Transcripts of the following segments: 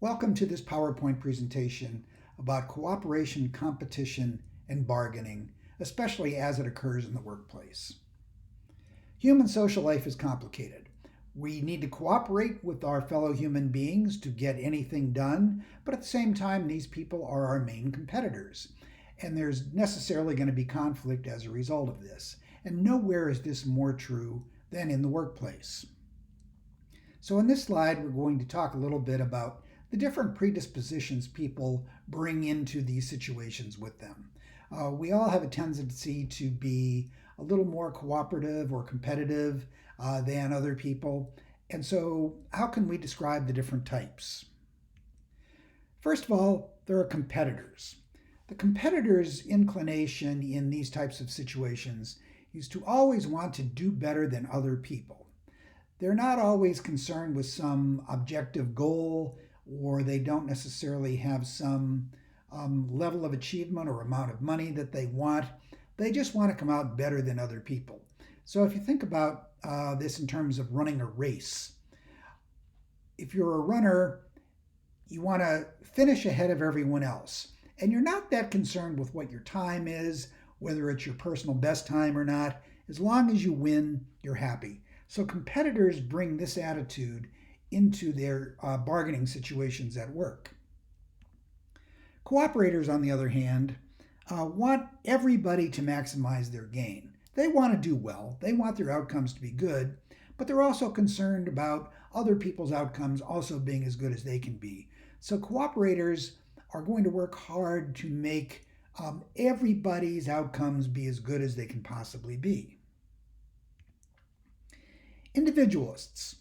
Welcome to this PowerPoint presentation about cooperation, competition, and bargaining, especially as it occurs in the workplace. Human social life is complicated. We need to cooperate with our fellow human beings to get anything done, but at the same time, these people are our main competitors. And there's necessarily going to be conflict as a result of this. And nowhere is this more true than in the workplace. So in this slide, we're going to talk a little bit about the different predispositions people bring into these situations with them. We all have a tendency to be a little more cooperative or competitive than other people. And so how can we describe the different types? First of all, there are competitors. The competitor's inclination in these types of situations is to always want to do better than other people. They're not always concerned with some objective goal, or they don't necessarily have some level of achievement or amount of money that they want. They just want to come out better than other people. So if you think about this in terms of running a race, if you're a runner, you want to finish ahead of everyone else. And you're not that concerned with what your time is, whether it's your personal best time or not. As long as you win, you're happy. So competitors bring this attitude into their bargaining situations at work. Cooperators, on the other hand, want everybody to maximize their gain. They want to do well. They want their outcomes to be good, but they're also concerned about other people's outcomes also being as good as they can be. So cooperators are going to work hard to make everybody's outcomes be as good as they can possibly be. Individualists,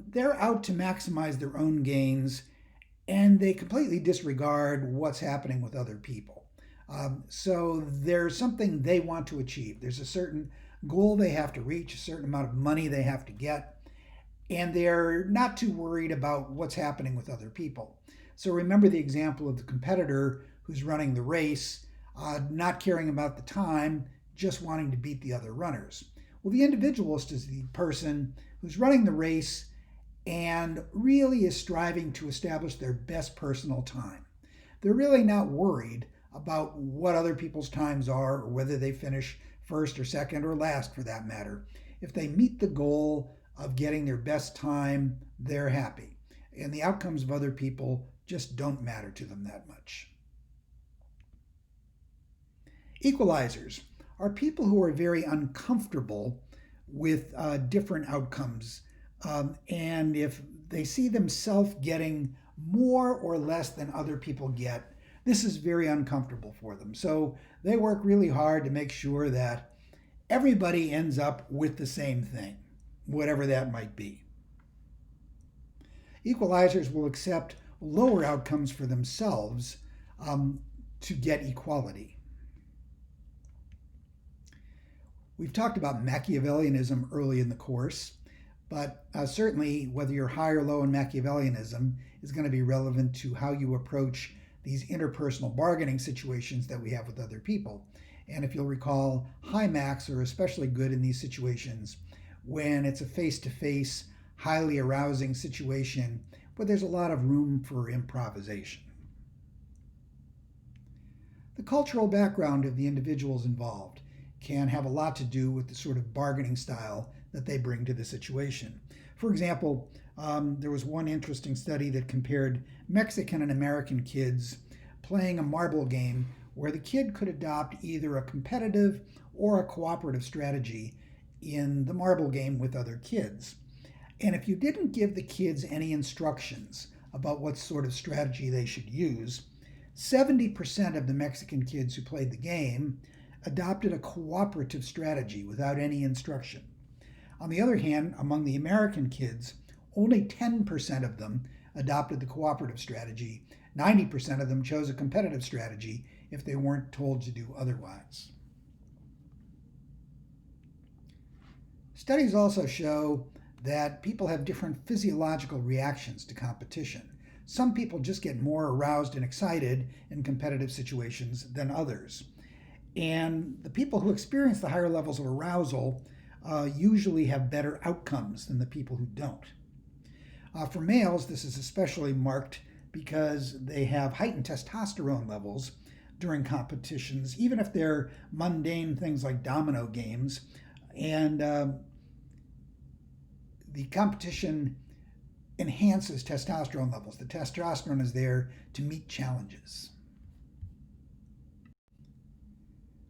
they're out to maximize their own gains, and they completely disregard what's happening with other people. So there's something they want to achieve. There's a certain goal they have to reach, a certain amount of money they have to get, and they're not too worried about what's happening with other people. So remember the example of the competitor who's running the race, not caring about the time, just wanting to beat the other runners. Well, the individualist is the person who's running the race and really is striving to establish their best personal time. They're really not worried about what other people's times are or whether they finish first or second or last for that matter. If they meet the goal of getting their best time, they're happy. And the outcomes of other people just don't matter to them that much. Equalizers are people who are very uncomfortable with different outcomes. And if they see themselves getting more or less than other people get, this is very uncomfortable for them. So they work really hard to make sure that everybody ends up with the same thing, whatever that might be. Equalizers will accept lower outcomes for themselves to get equality. We've talked about Machiavellianism early in the course, but certainly whether you're high or low in Machiavellianism is going to be relevant to how you approach these interpersonal bargaining situations that we have with other people. And if you'll recall, high Macs are especially good in these situations when it's a face-to-face, highly arousing situation where there's a lot of room for improvisation. The cultural background of the individuals involved can have a lot to do with the sort of bargaining style that they bring to the situation. For example, there was one interesting study that compared Mexican and American kids playing a marble game where the kid could adopt either a competitive or a cooperative strategy in the marble game with other kids. And if you didn't give the kids any instructions about what sort of strategy they should use, 70% of the Mexican kids who played the game adopted a cooperative strategy without any instruction. On the other hand, among the American kids, only 10% of them adopted the cooperative strategy. 90% of them chose a competitive strategy if they weren't told to do otherwise. Studies also show that people have different physiological reactions to competition. Some people just get more aroused and excited in competitive situations than others. And the people who experience the higher levels of arousal usually have better outcomes than the people who don't. For males, this is especially marked because they have heightened testosterone levels during competitions, even if they're mundane things like domino games. And the competition enhances testosterone levels. The testosterone is there to meet challenges.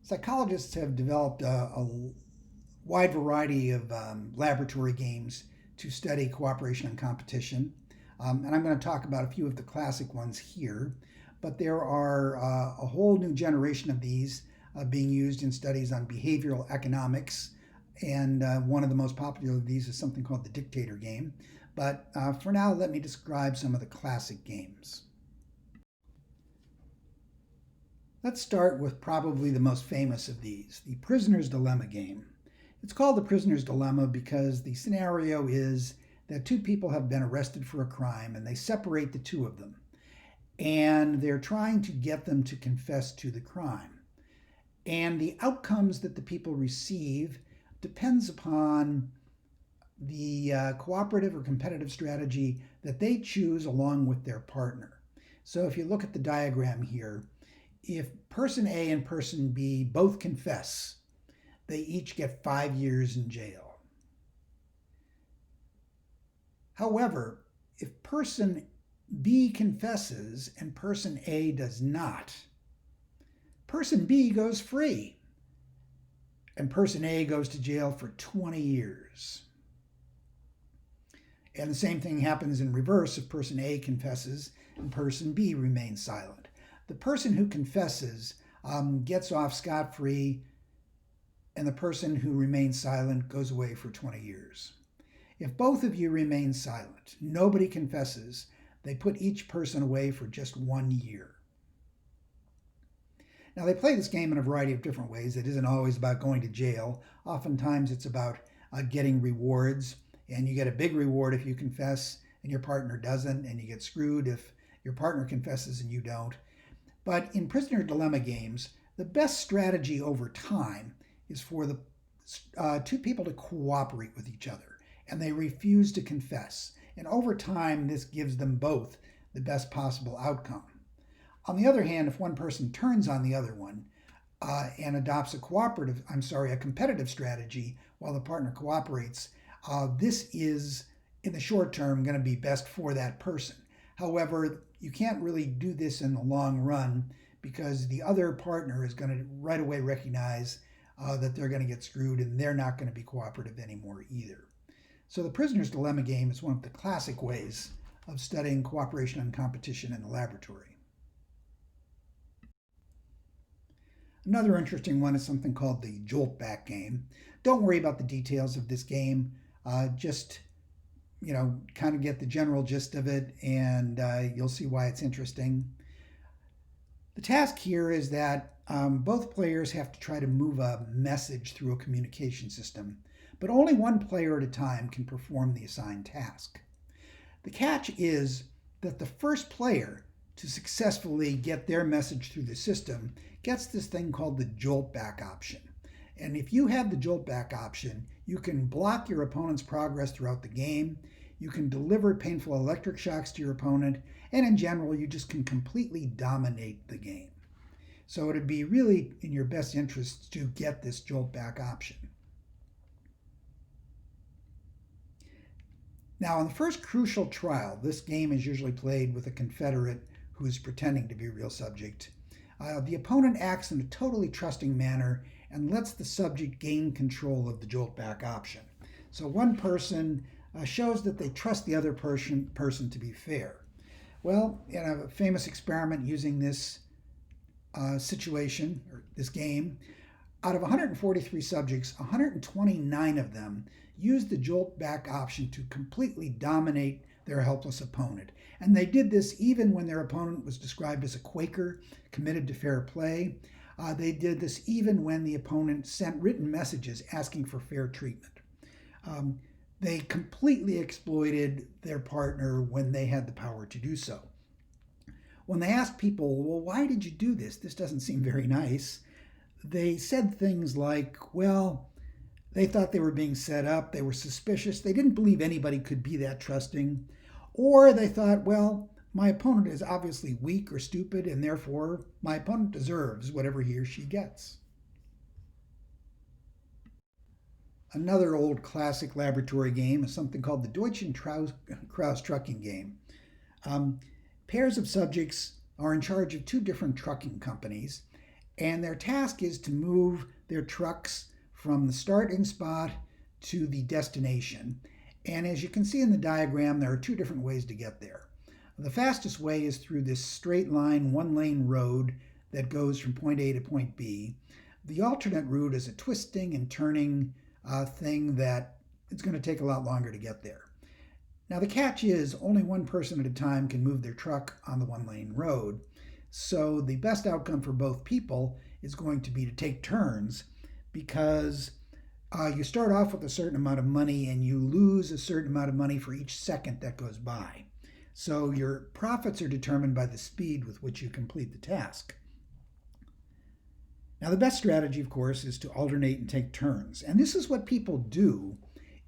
Psychologists have developed a wide variety of laboratory games to study cooperation and competition. And I'm going to talk about a few of the classic ones here, but there are a whole new generation of these being used in studies on behavioral economics. And one of the most popular of these is something called the dictator game. But for now, let me describe some of the classic games. Let's start with probably the most famous of these, the prisoner's dilemma game. It's called the prisoner's dilemma because the scenario is that two people have been arrested for a crime and they separate the two of them. And they're trying to get them to confess to the crime. And the outcomes that the people receive depends upon the cooperative or competitive strategy that they choose along with their partner. So if you look at the diagram here, if person A and person B both confess, they each get 5 years in jail. However, if person B confesses and person A does not, person B goes free and person A goes to jail for 20 years. And the same thing happens in reverse if person A confesses and person B remains silent. The person who confesses gets off scot-free, and the person who remains silent goes away for 20 years. If both of you remain silent, nobody confesses, they put each person away for just 1 year. Now, they play this game in a variety of different ways. It isn't always about going to jail. Oftentimes, it's about getting rewards, and you get a big reward if you confess and your partner doesn't, and you get screwed if your partner confesses and you don't. But in prisoner dilemma games, the best strategy over time is for the two people to cooperate with each other, and they refuse to confess. And over time, this gives them both the best possible outcome. On the other hand, if one person turns on the other one and adopts a competitive strategy while the partner cooperates, this is, in the short term, going to be best for that person. However, you can't really do this in the long run because the other partner is going to right away recognize that they're going to get screwed and they're not going to be cooperative anymore either. So the prisoner's dilemma game is one of the classic ways of studying cooperation and competition in the laboratory. Another interesting one is something called the jolt back game. Don't worry about the details of this game. Just kind of get the general gist of it, and you'll see why it's interesting. The task here is that both players have to try to move a message through a communication system, but only one player at a time can perform the assigned task. The catch is that the first player to successfully get their message through the system gets this thing called the jolt back option. And if you have the jolt back option, you can block your opponent's progress throughout the game, you can deliver painful electric shocks to your opponent, and in general, you just can completely dominate the game. So it would be really in your best interest to get this jolt back option. Now, in the first crucial trial, this game is usually played with a Confederate who is pretending to be a real subject. The opponent acts in a totally trusting manner and lets the subject gain control of the jolt back option. So one person shows that they trust the other person to be fair. Well, in a famous experiment using this situation, or this game, out of 143 subjects, 129 of them used the jolt back option to completely dominate their helpless opponent. And they did this even when their opponent was described as a Quaker, committed to fair play. They did this even when the opponent sent written messages asking for fair treatment. They completely exploited their partner when they had the power to do so. When they asked people, well, why did you do this? This doesn't seem very nice. They said things like, well, they thought they were being set up. They were suspicious. They didn't believe anybody could be that trusting. Or they thought, well, my opponent is obviously weak or stupid, and therefore my opponent deserves whatever he or she gets. Another old classic laboratory game is something called the Deutsch and Krauss trucking game. Pairs of subjects are in charge of two different trucking companies, and their task is to move their trucks from the starting spot to the destination. And as you can see in the diagram, there are two different ways to get there. The fastest way is through this straight line, one-lane road that goes from point A to point B. The alternate route is a twisting and turning thing that it's going to take a lot longer to get there. Now the catch is only one person at a time can move their truck on the one-lane road. So the best outcome for both people is going to be to take turns, because you start off with a certain amount of money and you lose a certain amount of money for each second that goes by. So your profits are determined by the speed with which you complete the task. Now the best strategy, of course, is to alternate and take turns. And this is what people do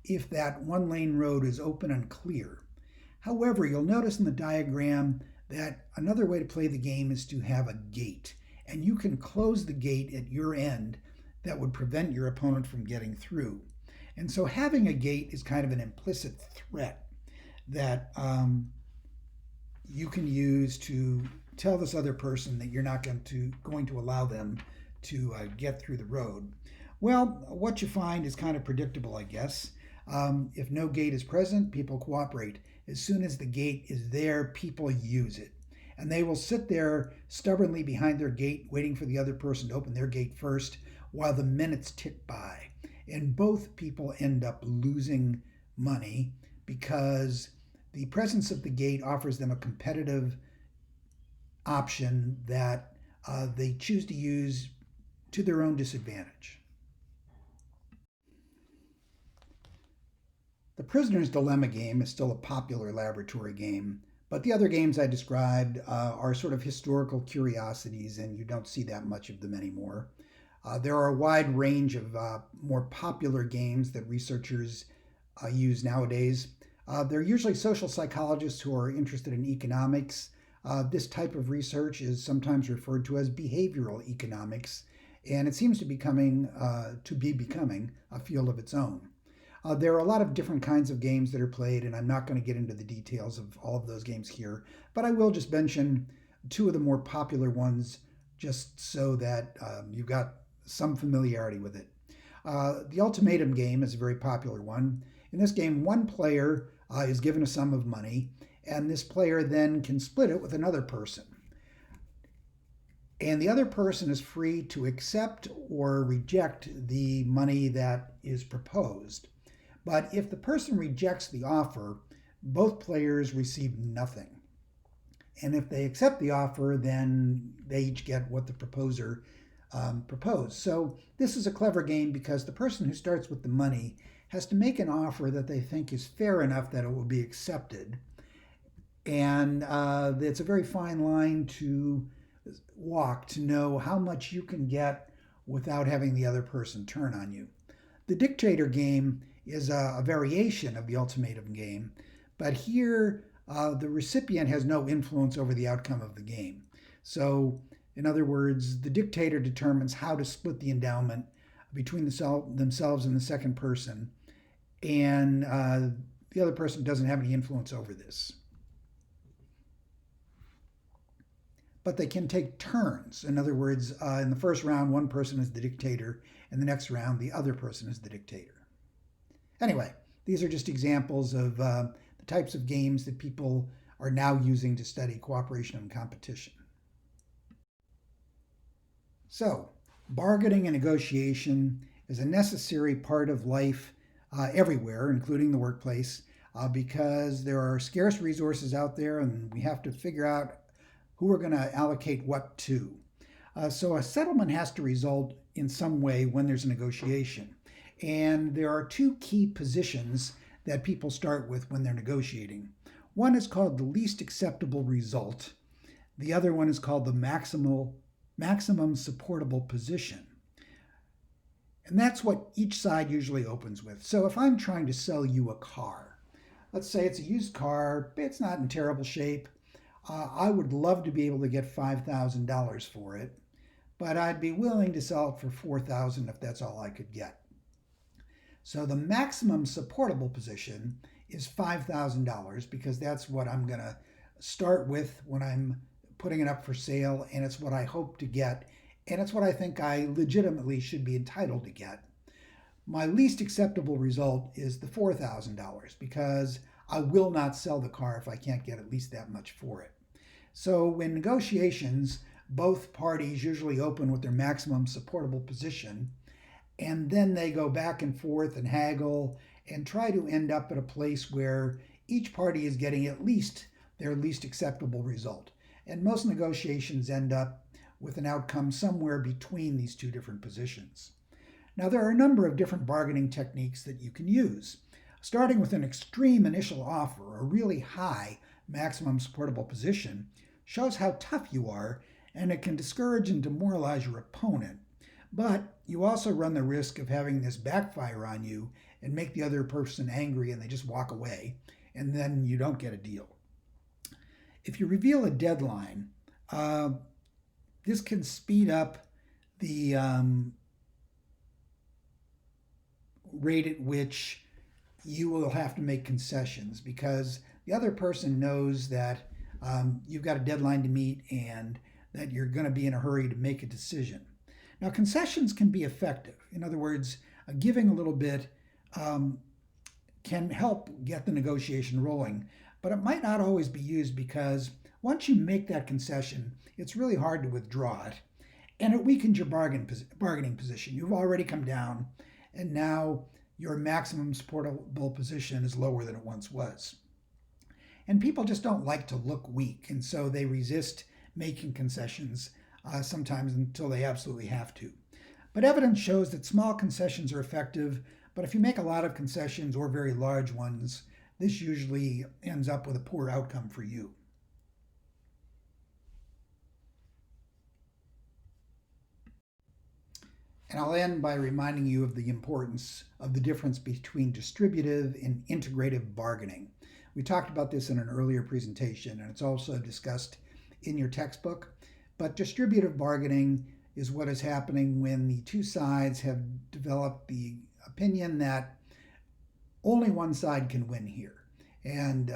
if that one-lane road is open and clear. However, you'll notice in the diagram that another way to play the game is to have a gate. And you can close the gate at your end that would prevent your opponent from getting through. And so having a gate is kind of an implicit threat that you can use to tell this other person that you're not going to allow them to get through the road. Well, what you find is kind of predictable, I guess. If no gate is present, people cooperate. As soon as the gate is there, people use it. And they will sit there stubbornly behind their gate, waiting for the other person to open their gate first, while the minutes tick by. And both people end up losing money because the presence of the gate offers them a competitive option that they choose to use to their own disadvantage. The Prisoner's Dilemma game is still a popular laboratory game, but the other games I described are sort of historical curiosities, and you don't see that much of them anymore. There are a wide range of more popular games that researchers use nowadays. They're usually social psychologists who are interested in economics. This type of research is sometimes referred to as behavioral economics, and it seems to be becoming a field of its own. There are a lot of different kinds of games that are played, and I'm not going to get into the details of all of those games here, but I will just mention two of the more popular ones just so that you've got some familiarity with it. The ultimatum game is a very popular one. In this game, one player is given a sum of money, and this player then can split it with another person. And the other person is free to accept or reject the money that is proposed. But if the person rejects the offer, both players receive nothing. And if they accept the offer, then they each get what the proposer proposed. So this is a clever game because the person who starts with the money has to make an offer that they think is fair enough that it will be accepted. And it's a very fine line to walk to know how much you can get without having the other person turn on you. The dictator game is a variation of the ultimatum game, but here the recipient has no influence over the outcome of the game. So, in other words, the dictator determines how to split the endowment between themselves and the second person, and the other person doesn't have any influence over this. But they can take turns. In other words, in the first round, one person is the dictator, and the next round, the other person is the dictator. Anyway, these are just examples of the types of games that people are now using to study cooperation and competition. So, bargaining and negotiation is a necessary part of life everywhere, including the workplace, because there are scarce resources out there and we have to figure out who we're going to allocate what to. So a settlement has to result in some way when there's a negotiation. And there are two key positions that people start with when they're negotiating. One is called the least acceptable result. The other one is called the maximum supportable position. And that's what each side usually opens with. So if I'm trying to sell you a car, let's say it's a used car, it's not in terrible shape. I would love to be able to get $5,000 for it, but I'd be willing to sell it for $4,000 if that's all I could get. So the maximum supportable position is $5,000 because that's what I'm going to start with when I'm putting it up for sale, and it's what I hope to get, and it's what I think I legitimately should be entitled to get. My least acceptable result is the $4,000 because I will not sell the car if I can't get at least that much for it. So in negotiations, both parties usually open with their maximum supportable position, and then they go back and forth and haggle and try to end up at a place where each party is getting at least their least acceptable result. And most negotiations end up with an outcome somewhere between these two different positions. Now, there are a number of different bargaining techniques that you can use. Starting with an extreme initial offer, a really high maximum supportable position, shows how tough you are, and it can discourage and demoralize your opponent. But you also run the risk of having this backfire on you and make the other person angry and they just walk away, and then you don't get a deal. If you reveal a deadline, this can speed up the rate at which you will have to make concessions because the other person knows that you've got a deadline to meet and that you're going to be in a hurry to make a decision. Now, concessions can be effective. In other words, giving a little bit can help get the negotiation rolling, but it might not always be used because once you make that concession, it's really hard to withdraw it, and it weakens your bargaining position. You've already come down, and now your maximum supportable position is lower than it once was. And people just don't like to look weak, and so they resist making concessions sometimes until they absolutely have to. But evidence shows that small concessions are effective, but if you make a lot of concessions or very large ones, this usually ends up with a poor outcome for you. And I'll end by reminding you of the importance of the difference between distributive and integrative bargaining. We talked about this in an earlier presentation, and it's also discussed in your textbook. But distributive bargaining is what is happening when the two sides have developed the opinion that only one side can win here. And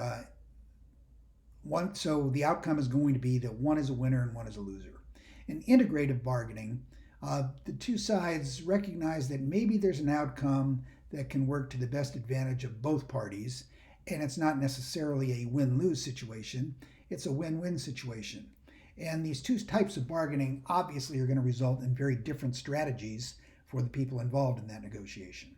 so the outcome is going to be that one is a winner and one is a loser. In integrative bargaining, the two sides recognize that maybe there's an outcome that can work to the best advantage of both parties, and it's not necessarily a win-lose situation, it's a win-win situation. And these two types of bargaining obviously are going to result in very different strategies for the people involved in that negotiation.